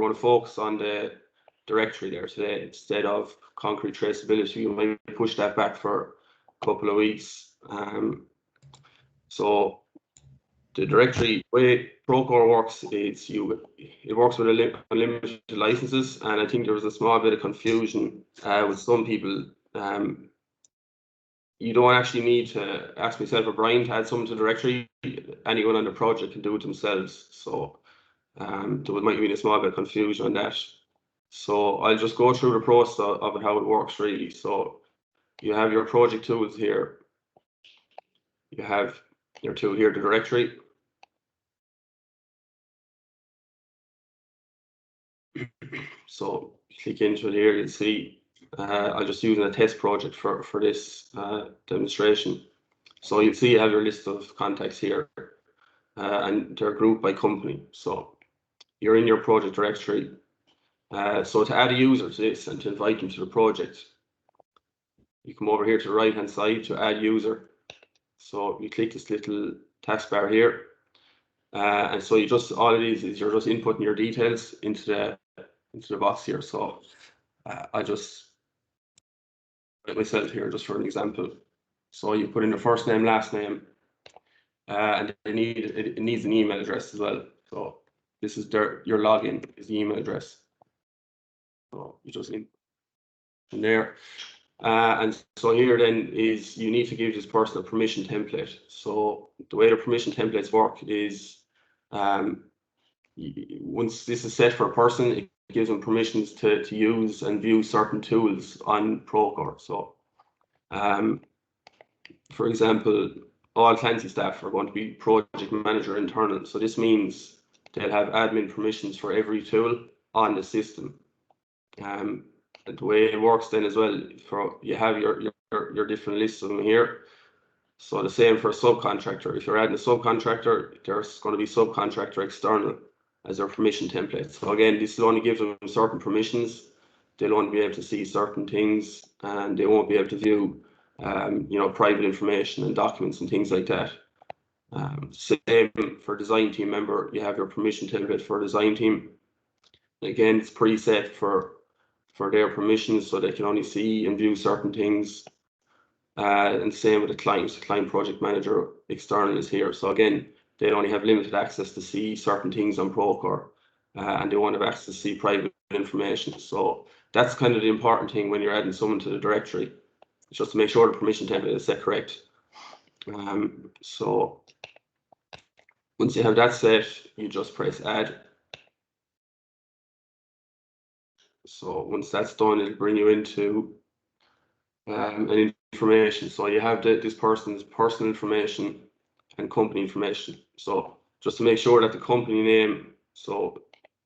we're going to focus on the directory there today instead of concrete traceability. You might push that back for a couple of weeks. So the directory way Procore works is it works with unlimited licenses, and I think there was a small bit of confusion with some people. You don't actually need to ask myself or Brian to add something to the directory. Anyone on the project can do it themselves. So there might be a small bit of confusion on that. So I'll just go through the process of it, how it works really. So you have your project tools here. You have your tool here, the directory. So click into it here, you'll see I'm just using a test project for this demonstration. So you'll see you have your list of contacts here and they're grouped by company. So you're in your project directory. So to add a user to this and to invite them to the project, you come over here to the right hand side to add user. So you click this little taskbar here. And so all it is you're just inputting your details into the box here. So I just write myself here just for an example. So you put in the first name, last name, and it needs an email address as well. So this is your login is the email address. So you just in there. And so here then is you need to give this person a permission template. So the way the permission templates work is once this is set for a person, it gives them permissions to use and view certain tools on Procore. So for example, all Clancy staff are going to be project manager internal. So this means they'll have admin permissions for every tool on the system. And the way it works then as well, you have your different lists of them here. So the same for a subcontractor. If you're adding a subcontractor, there's going to be subcontractor external as their permission template. So again, this will only give them certain permissions. They'll only be able to see certain things, and they won't be able to view, private information and documents and things like that. Same for design team member. You have your permission template for design team. Again, it's preset for their permissions, so they can only see and view certain things. And same with the client. The client project manager external is here. So again, they only have limited access to see certain things on Procore, and they won't have access to see private information. So that's kind of the important thing when you're adding someone to the directory, just to make sure the permission template is set correct. So once you have that set, you just press add. So once that's done, it'll bring you into an information. So you have this person's personal information and company information. So just to make sure that the company name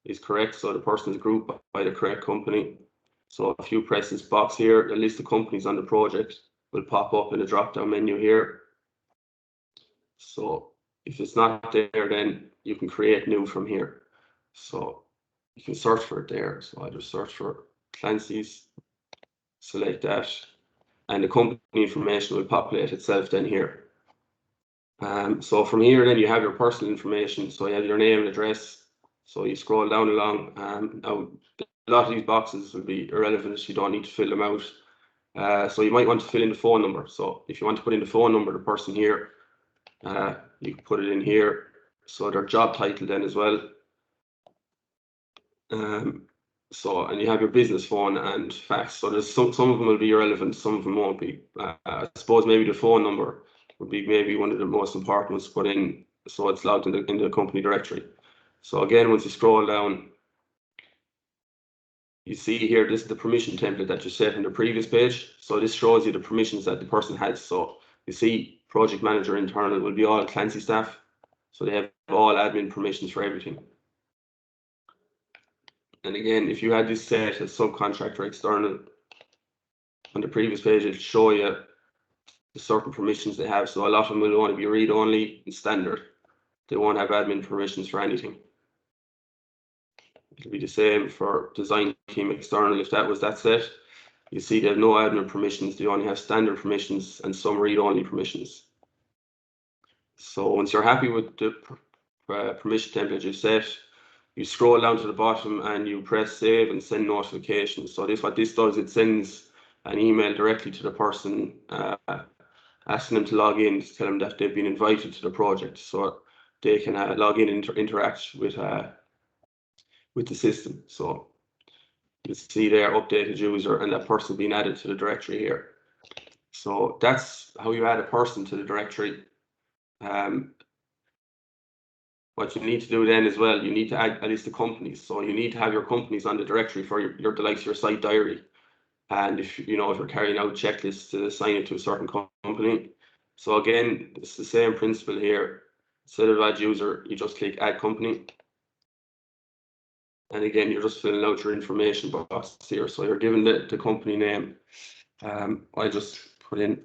is correct, so the person is grouped by the correct company. So if you press this box here, the list of companies on the project will pop up in the drop-down menu here. So if it's not there, then you can create new from here. So you can search for it there. So I just search for Clancy's, select that, and the company information will populate itself then here. So from here then you have your personal information. So you have your name and address. So you scroll down along. Now a lot of these boxes will be irrelevant. You don't need to fill them out. So you might want to fill in the phone number. So if you want to put in the phone number of the person here, you can put it in here. So their job title then as well. And you have your business phone and fax. So there's some of them will be irrelevant, some of them won't be. I suppose maybe the phone number would be maybe one of the most important ones to put in, so it's logged in the company directory. So again, once you scroll down, you see here, this is the permission template that you set in the previous page. So this shows you the permissions that the person has. So you see project manager internal will be all Clancy staff. So they have all admin permissions for everything. And again, if you had this set as subcontractor external on the previous page, it'll show you the certain permissions they have. So a lot of them will want to be read only and standard. They won't have admin permissions for anything. It'll be the same for design team external. If that was that set, you see they have no admin permissions. They only have standard permissions and some read only permissions. So once you're happy with the permission template you've set, you scroll down to the bottom and you press save and send notifications. So what this does, it sends an email directly to the person asking them to log in to tell them that they've been invited to the project, so they can log in and interact with the system. So you see there, updated user, and that person being added to the directory here. So that's how you add a person to the directory. What you need to do then as well, you need to add a list of companies. So you need to have your companies on the directory for the likes of your site diary. And if you're carrying out checklists to assign it to a certain company. So again, it's the same principle here. Instead of add user, you just click add company. And again, you're just filling out your information box here. So you're given the company name. I just put in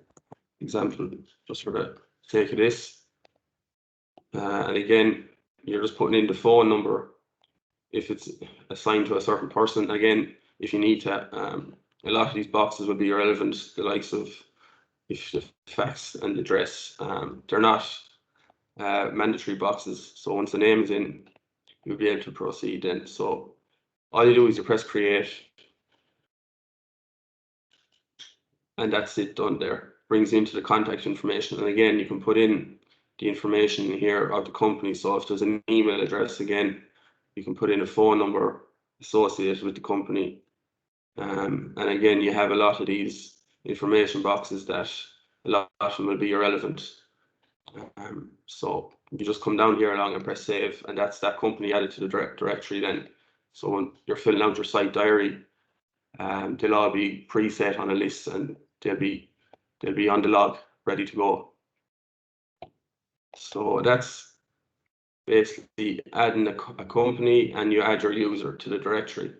example just for the sake of this. And again, you're just putting in the phone number if it's assigned to a certain person. Again, if you need to, a lot of these boxes would be relevant, the likes of if the fax and the address. They're not mandatory boxes. So once the name is in, you'll be able to proceed then. So all you do is you press create, and that's it, done there. Brings you into the contact information. And again, you can put in the information here of the company. So if there's an email address, again, you can put in a phone number associated with the company. And again, you have a lot of these information boxes that a lot of them will be irrelevant. So you just come down here along and press save, and that's that company added to the directory then. So when you're filling out your site diary, they'll all be preset on a list, and they'll be on the log, ready to go. So that's basically adding a company, and you add your user to the directory.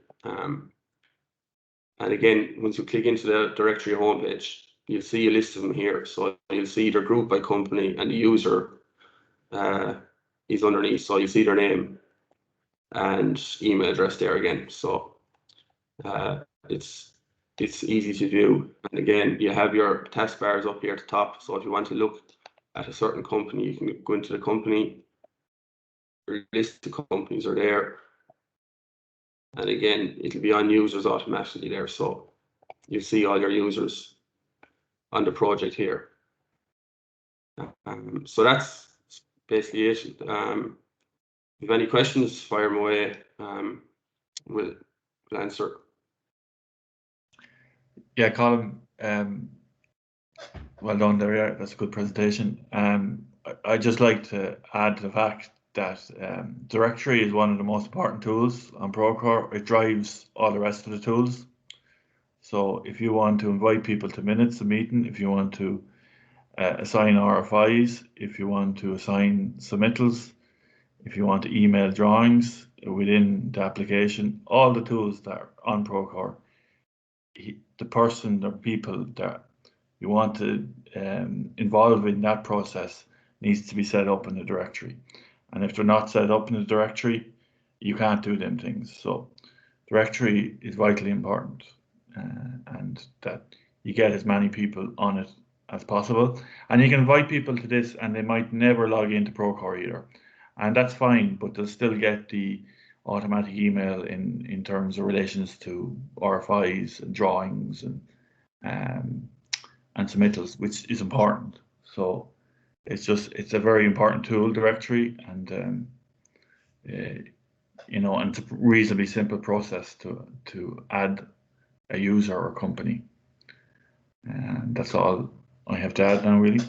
And again, once you click into the directory homepage, you'll see a list of them here. So you'll see their group by company, and the user is underneath. So you see their name and email address there again. So it's easy to do. And again, you have your taskbars up here at the top. So if you want to look at a certain company, you can go into the company. Your list of companies are there. And again, it'll be on users automatically there. So you see all your users on the project here. So that's basically it. If you have any questions, fire them away. We'll answer. Yeah, Colin, well done there. Yeah, that's a good presentation. I'd just like to add the fact that directory is one of the most important tools on Procore. It drives all the rest of the tools. So if you want to invite people to minutes of meeting, if you want to assign RFIs, if you want to assign submittals, if you want to email drawings within the application, all the tools that are on Procore, the person or people that you want to involve in that process needs to be set up in the directory. And if they're not set up in the directory, you can't do them things. So directory is vitally important, and that you get as many people on it as possible. And you can invite people to this and they might never log into Procore either. And that's fine, but they'll still get the automatic email in terms of relations to RFIs and drawings and submittals, which is important. So it's a very important tool, directory, and you know, and it's a reasonably simple process to add a user or company. And that's all I have to add now, really.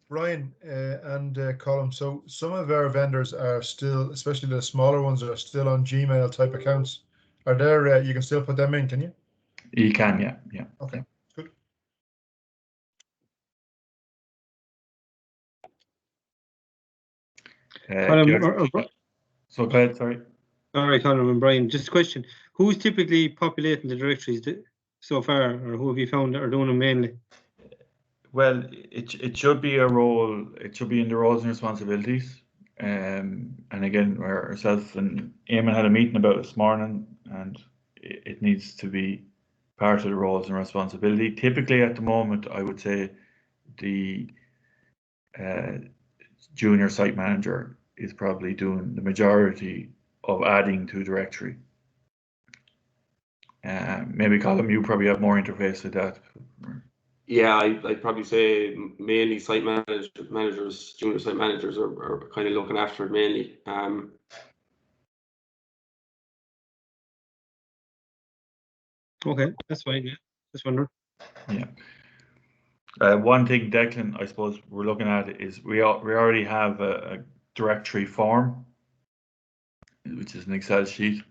Brian and Colin, so some of our vendors are still, especially the smaller ones, are still on Gmail type accounts. Are there, you can still put them in, can you? You can, yeah. Okay, good. So go ahead, sorry. All right, Colin and Brian, just a question. Who's typically populating the directories so far, or who have you found that are doing them mainly? Well, it should be a role, it should be in the roles and responsibilities. And again, ourselves and Eamon had a meeting about it this morning, and it needs to be part of the roles and responsibility. Typically at the moment, I would say the junior site manager is probably doing the majority adding to directory. Maybe Colin, you probably have more interface with that. Yeah, I'd probably say mainly site managers, junior site managers are kind of looking after it mainly. Okay, that's fine. Yeah, just wondering. Yeah. One thing, Declan, I suppose we're looking at is we already have a directory form, which is an Excel sheet,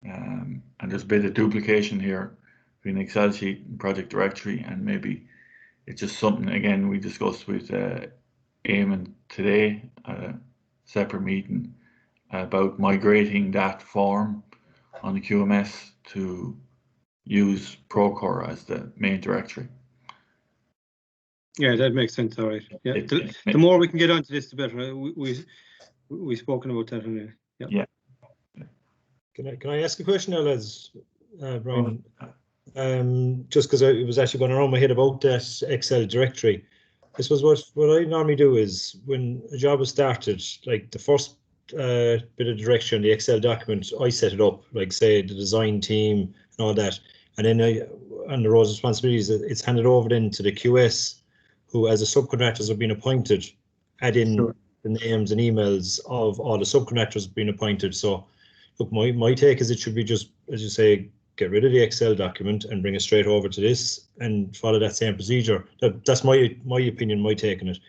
and there's a bit of duplication here between Excel sheet and project directory, and maybe it's just something again we discussed with Eamon today at a separate meeting about migrating that form on the QMS to use Procore as the main directory. Yeah, that makes sense. All right. Yeah, the more we can get onto this, the better. We've spoken about that anyway. Yeah. Yeah. Can I ask a question now, lads? Brian, just because it was actually going around my head about that Excel directory. I suppose what I normally do is when a job is started, like the first bit of direction, the Excel document, I set it up, like say the design team and all that, and then on the roles and responsibilities, it's handed over then to the QS, who as the subcontractors have been appointed, add in the names and emails of all the subcontractors being appointed. So look, my take is it should be just, as you say, get rid of the Excel document and bring it straight over to this and follow that same procedure. That's my opinion, my take on it.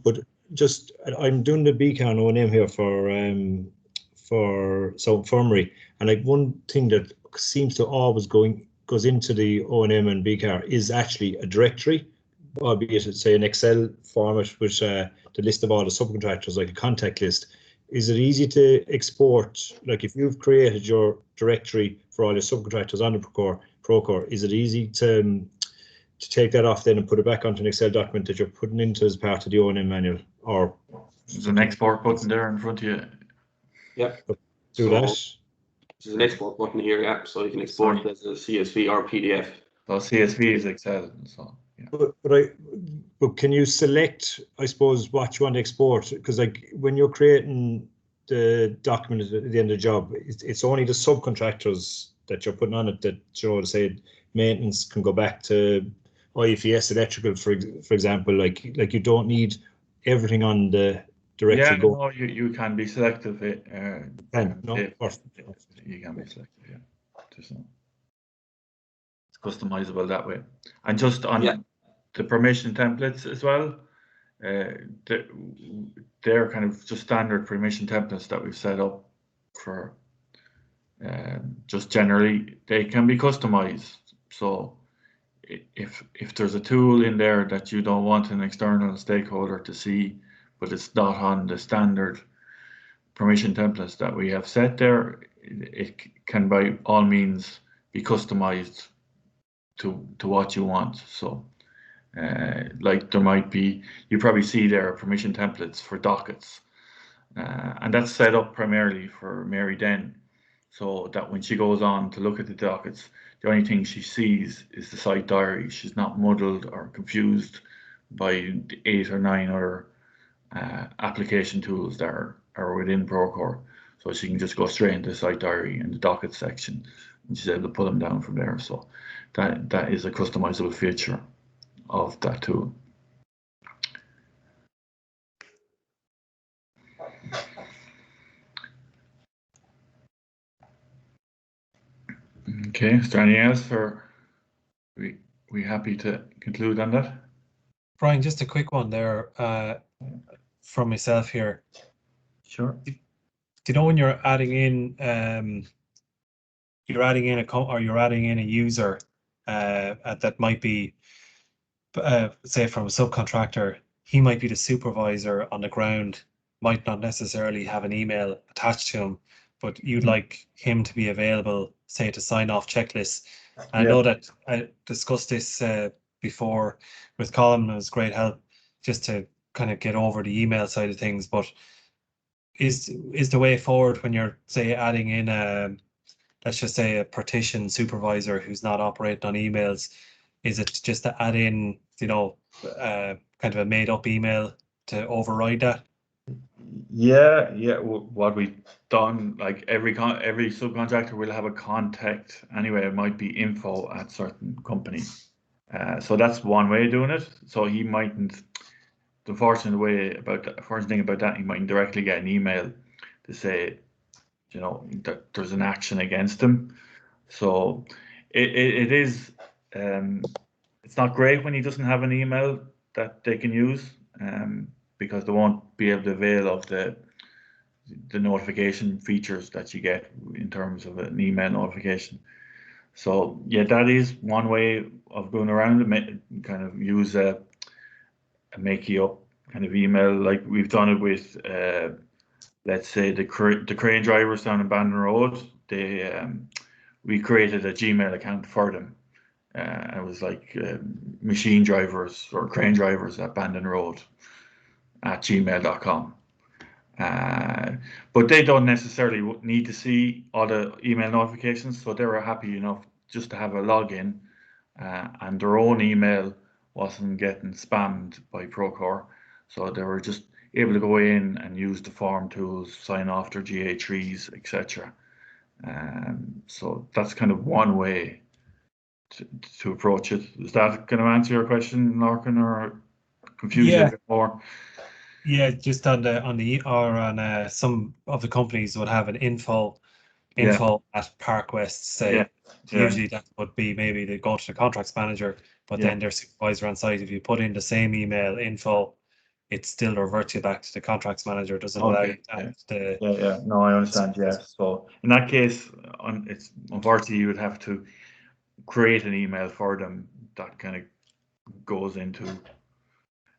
But just, I'm doing the BCAN O&M here for South Infirmary, and like one thing that seems to always goes into the O&M and BCAR is actually a directory, albeit it's say an Excel format with the list of all the subcontractors, like a contact list. Is it easy to export? Like if you've created your directory for all your subcontractors on the Procore, is it easy to take that off then and put it back onto an Excel document that you're putting into as part of the O&M manual? Or there's an export button there in front of you. Yeah. Do that. There's an export button here, yeah, so you can export it as a CSV or PDF. So CSV is Excel, so yeah. But can you select, I suppose, what you want to export? Because like when you're creating the document at the end of the job, it's only the subcontractors that you're putting on it that, you know, say maintenance can go back to IFES electrical, for example. Like you don't need everything on the directory. Yeah, no, you can be selective. You can be selective, yeah. It's customizable that way. And just on the permission templates as well, they're kind of just standard permission templates that we've set up for just generally. They can be customized. So if there's a tool in there that you don't want an external stakeholder to see, but it's not on the standard permission templates that we have set there, it can by all means be customized to what you want. So like there might be, you probably see there permission templates for dockets, and that's set up primarily for Mary Den, so that when she goes on to look at the dockets, the only thing she sees is the site diary. She's not muddled or confused by the 8 or 9 other application tools that are within Procore, so she can just go straight into the site diary and the docket section, and she's able to pull them down from there. So that is a customizable feature of that tool. Okay, is there anything else, or we happy to conclude on that? Brian, just a quick one there from myself here. Sure. Do you know when you're adding in a user that might be say from a subcontractor, he might be the supervisor on the ground, might not necessarily have an email attached to him, but you'd like him to be available, say, to sign off checklists. I know that I discussed this before with Colin. It was great help just to kind of get over the email side of things, but is the way forward when you're, say, adding in let's just say a partition supervisor who's not operating on emails, is it just to add in, you know, kind of a made up email to override that? Yeah, what we've done, like every subcontractor will have a contact anyway. It might be info at certain companies. So that's one way of doing it. So he mightn't. The unfortunate thing about that, he mightn't directly get an email to say, that there's an action against him. So it is. It's not great when he doesn't have an email that they can use. Because they won't be able to avail of the notification features that you get in terms of an email notification. So yeah, that is one way of going around it. Kind of use a make you up kind of email, like we've done it with let's say the crane drivers down in Bandon Road. We created a Gmail account for them. It was like machine drivers or crane drivers at Bandon Road at gmail.com. But they don't necessarily need to see all the email notifications, so they were happy enough just to have a login, and their own email wasn't getting spammed by Procore, so they were just able to go in and use the form tools, sign off their GA3s, etc. So that's kind of one way to approach it. Is that going to answer your question, Larkin, or confuse you a bit more? Yeah, just on some of the companies would have an info at Park West, say. Usually that would be maybe they go to the contracts manager, but then their supervisor on site. If you put in the same email info, it still reverts you back to the contracts manager. It doesn't allow you to No, I understand. Yes. So in that case, it's unfortunately you would have to create an email for them that kind of goes into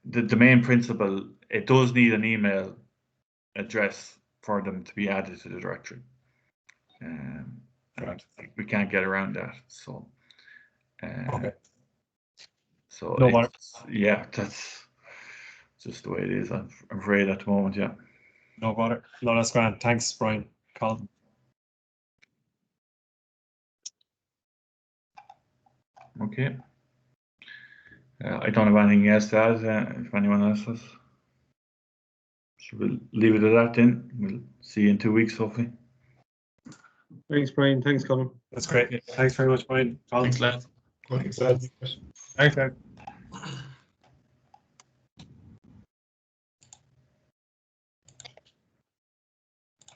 the main principle. It does need an email address for them to be added to the directory. Right. We can't get around that. So, okay. So no, that's just the way it is. I'm afraid at the moment. Yeah. No bother. No, that's grand. Thanks, Brian. Colin. Okay. I don't have anything else to add. If anyone else has, should we leave it at that then? We'll see you in 2 weeks, hopefully. Thanks, Brian. Thanks, Colin. That's great. Thanks very much, Brian. Colin. Thanks, lads. Thanks, lads. Thanks, lads.